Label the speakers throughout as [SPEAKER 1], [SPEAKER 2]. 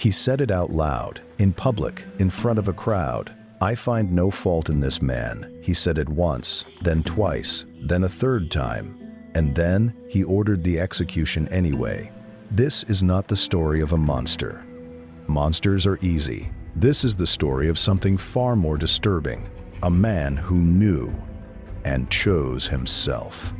[SPEAKER 1] He said it out loud, in public, in front of a crowd. "I find no fault in this man." He said it once, then twice, then a third time, and then he ordered the execution anyway. This is not the story of a monster. Monsters are easy. This is the story of something far more disturbing, a man who knew and chose himself.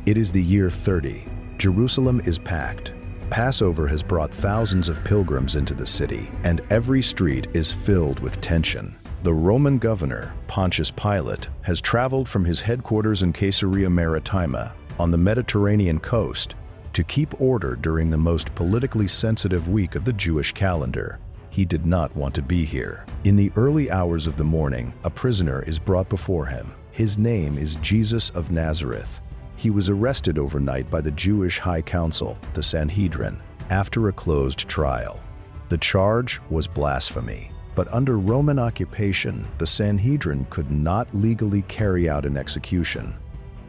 [SPEAKER 1] It is the year 30. Jerusalem is packed. Passover has brought thousands of pilgrims into the city, and every street is filled with tension. The Roman governor, Pontius Pilate, has traveled from his headquarters in Caesarea Maritima on the Mediterranean coast to keep order during the most politically sensitive week of the Jewish calendar. He did not want to be here. In the early hours of the morning, a prisoner is brought before him. His name is Jesus of Nazareth. He was arrested overnight by the Jewish High Council, the Sanhedrin, after a closed trial. The charge was blasphemy, but under Roman occupation, the Sanhedrin could not legally carry out an execution.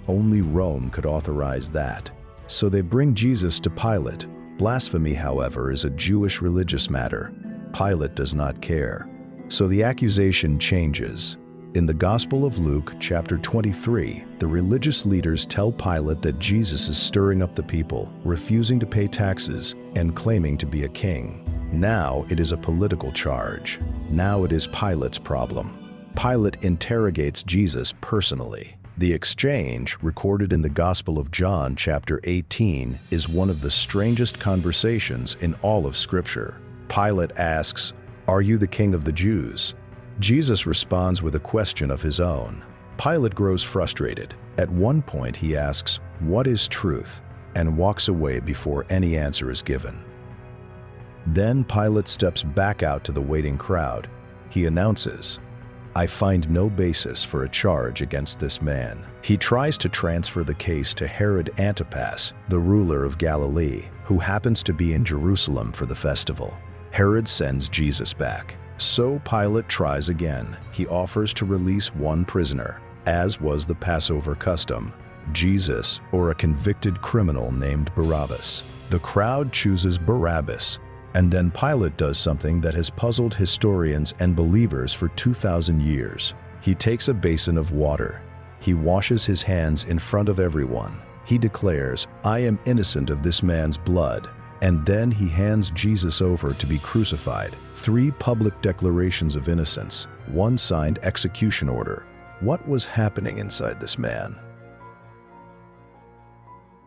[SPEAKER 1] Only Rome could authorize that. So they bring Jesus to Pilate. Blasphemy, however, is a Jewish religious matter. Pilate does not care. So the accusation changes. In the Gospel of Luke, chapter 23, the religious leaders tell Pilate that Jesus is stirring up the people, refusing to pay taxes, and claiming to be a king. Now it is a political charge. Now it is Pilate's problem. Pilate interrogates Jesus personally. The exchange, recorded in the Gospel of John, chapter 18, is one of the strangest conversations in all of Scripture. Pilate asks, "Are you the king of the Jews?" Jesus responds with a question of his own. Pilate grows frustrated. At one point he asks, "What is truth?" and walks away before any answer is given. Then Pilate steps back out to the waiting crowd. He announces, "I find no basis for a charge against this man." He tries to transfer the case to Herod Antipas, the ruler of Galilee, who happens to be in Jerusalem for the festival. Herod sends Jesus back. So Pilate tries again. He offers to release one prisoner, as was the Passover custom, Jesus or a convicted criminal named Barabbas. The crowd chooses Barabbas, and then Pilate does something that has puzzled historians and believers for 2,000 years. He takes a basin of water. He washes his hands in front of everyone. He declares, "I am innocent of this man's blood." And then he hands Jesus over to be crucified. 3 public declarations of innocence, 1 signed execution order. What was happening inside this man?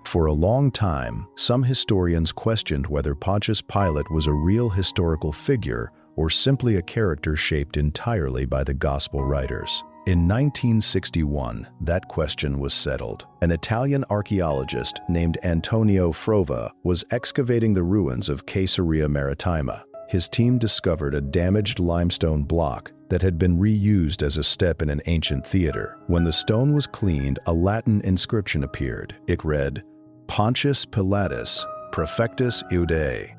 [SPEAKER 1] For a long time, some historians questioned whether Pontius Pilate was a real historical figure or simply a character shaped entirely by the gospel writers. In 1961, that question was settled. An Italian archaeologist named Antonio Frova was excavating the ruins of Caesarea Maritima. His team discovered a damaged limestone block that had been reused as a step in an ancient theater. When the stone was cleaned, a Latin inscription appeared. It read, "Pontius Pilatus, Prefectus Iudae."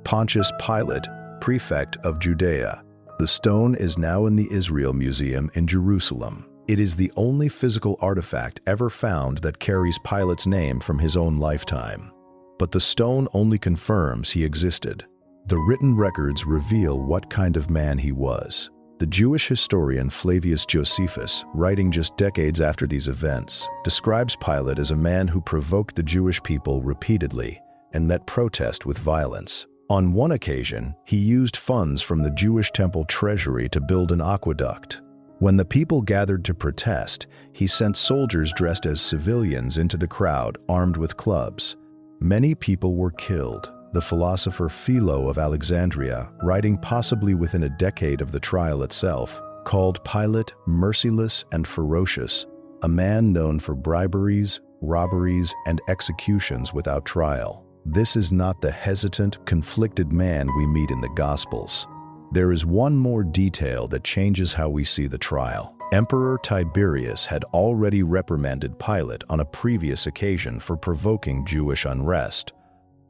[SPEAKER 1] Pontius Pilate, Prefect of Judea. The stone is now in the Israel Museum in Jerusalem. It is the only physical artifact ever found that carries Pilate's name from his own lifetime. But the stone only confirms he existed. The written records reveal what kind of man he was. The Jewish historian Flavius Josephus, writing just decades after these events, describes Pilate as a man who provoked the Jewish people repeatedly and met protest with violence. On one occasion, he used funds from the Jewish temple treasury to build an aqueduct. When the people gathered to protest, he sent soldiers dressed as civilians into the crowd, armed with clubs. Many people were killed. The philosopher Philo of Alexandria, writing possibly within a decade of the trial itself, called Pilate merciless and ferocious, a man known for briberies, robberies, and executions without trial. This is not the hesitant, conflicted man we meet in the Gospels. There is one more detail that changes how we see the trial. Emperor Tiberius had already reprimanded Pilate on a previous occasion for provoking Jewish unrest.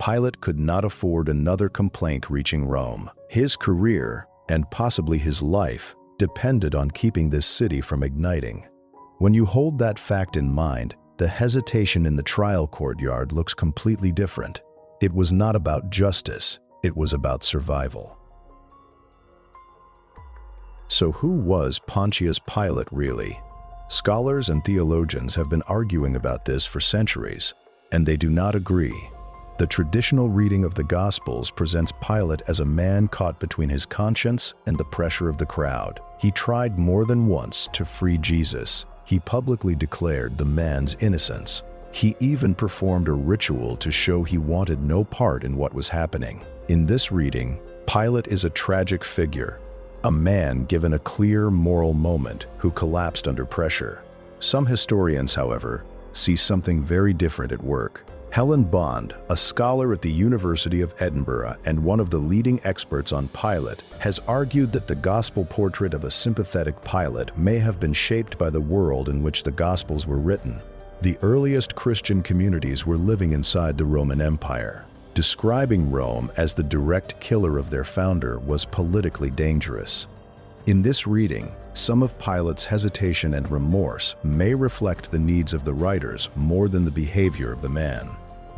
[SPEAKER 1] Pilate could not afford another complaint reaching Rome. His career, and possibly his life, depended on keeping this city from igniting. When you hold that fact in mind, the hesitation in the trial courtyard looks completely different. It was not about justice, it was about survival. So who was Pontius Pilate really? Scholars and theologians have been arguing about this for centuries, and they do not agree. The traditional reading of the Gospels presents Pilate as a man caught between his conscience and the pressure of the crowd. He tried more than once to free Jesus. He publicly declared the man's innocence. He even performed a ritual to show he wanted no part in what was happening. In this reading, Pilate is a tragic figure, a man given a clear moral moment who collapsed under pressure. Some historians, however, see something very different at work. Helen Bond, a scholar at the University of Edinburgh and one of the leading experts on Pilate, has argued that the gospel portrait of a sympathetic Pilate may have been shaped by the world in which the Gospels were written. The earliest Christian communities were living inside the Roman Empire. Describing Rome as the direct killer of their founder was politically dangerous. In this reading, some of Pilate's hesitation and remorse may reflect the needs of the writers more than the behavior of the man.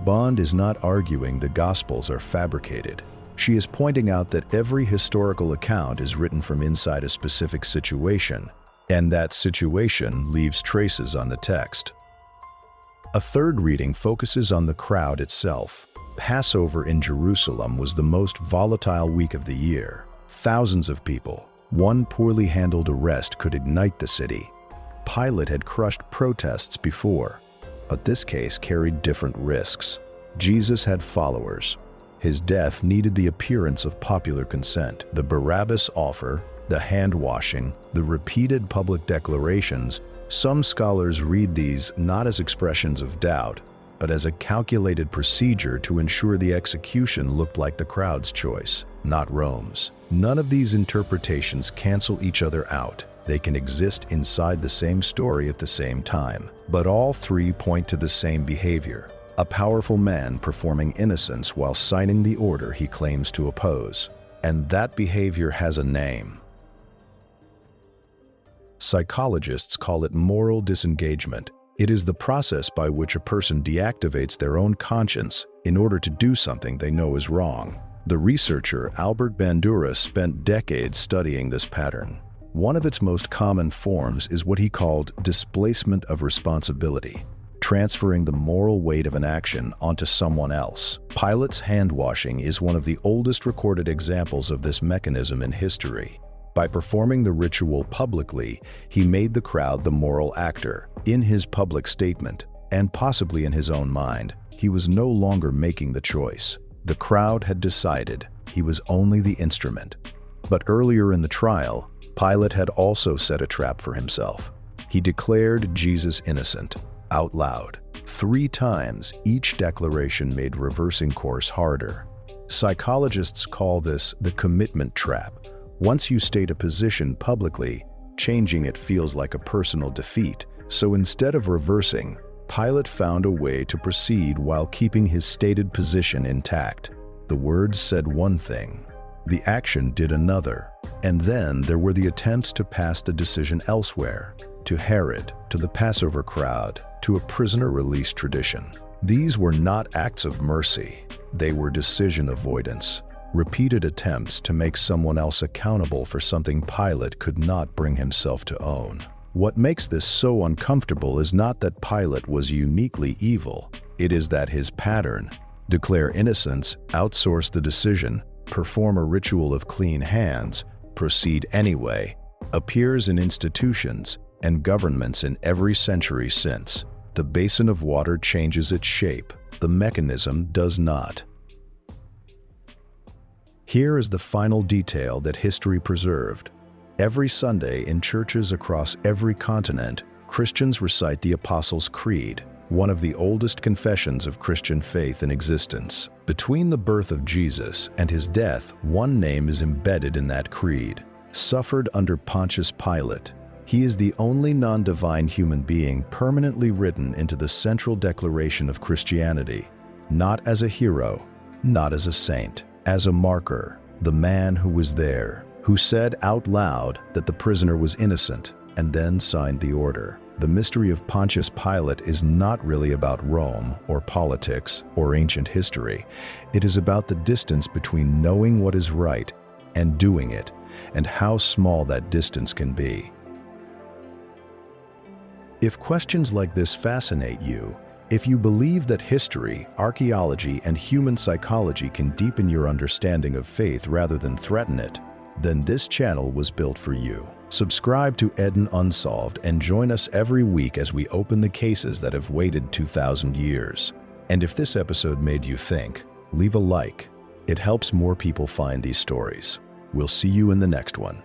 [SPEAKER 1] Bond is not arguing the Gospels are fabricated. She is pointing out that every historical account is written from inside a specific situation, and that situation leaves traces on the text. A third reading focuses on the crowd itself. Passover in Jerusalem was the most volatile week of the year. Thousands of people. One poorly handled arrest could ignite the city. Pilate had crushed protests before, but this case carried different risks. Jesus had followers. His death needed the appearance of popular consent. The Barabbas offer, the hand-washing, the repeated public declarations, some scholars read these not as expressions of doubt, but as a calculated procedure to ensure the execution looked like the crowd's choice, not Rome's. None of these interpretations cancel each other out. They can exist inside the same story at the same time, but all three point to the same behavior: a powerful man performing innocence while signing the order he claims to oppose. And that behavior has a name. Psychologists call it moral disengagement. It is the process by which a person deactivates their own conscience in order to do something they know is wrong. The researcher Albert Bandura spent decades studying this pattern. One of its most common forms is what he called displacement of responsibility, transferring the moral weight of an action onto someone else. Pilate's hand-washing is one of the oldest recorded examples of this mechanism in history. By performing the ritual publicly, he made the crowd the moral actor. In his public statement, and possibly in his own mind, he was no longer making the choice. The crowd had decided he was only the instrument. But earlier in the trial, Pilate had also set a trap for himself. He declared Jesus innocent, out loud. 3 times, each declaration made reversing course harder. Psychologists call this the commitment trap. Once you state a position publicly, changing it feels like a personal defeat. So instead of reversing, Pilate found a way to proceed while keeping his stated position intact. The words said one thing, the action did another, and then there were the attempts to pass the decision elsewhere, to Herod, to the Passover crowd, to a prisoner release tradition. These were not acts of mercy, they were decision avoidance. Repeated attempts to make someone else accountable for something Pilate could not bring himself to own. What makes this so uncomfortable is not that Pilate was uniquely evil. It is that his pattern, declare innocence, outsource the decision, perform a ritual of clean hands, proceed anyway, appears in institutions and governments in every century since. The basin of water changes its shape, the mechanism does not. Here is the final detail that history preserved. Every Sunday in churches across every continent, Christians recite the Apostles' Creed, one of the oldest confessions of Christian faith in existence. Between the birth of Jesus and his death, one name is embedded in that creed: suffered under Pontius Pilate. He is the only non-divine human being permanently written into the central declaration of Christianity, not as a hero, not as a saint, as a marker, the man who was there, who said out loud that the prisoner was innocent, and then signed the order. The mystery of Pontius Pilate is not really about Rome or politics or ancient history. It is about the distance between knowing what is right and doing it, and how small that distance can be. If questions like this fascinate you, if you believe that history, archaeology, and human psychology can deepen your understanding of faith rather than threaten it, then this channel was built for you. Subscribe to Eden Unsolved and join us every week as we open the cases that have waited 2,000 years. And if this episode made you think, leave a like. It helps more people find these stories. We'll see you in the next one.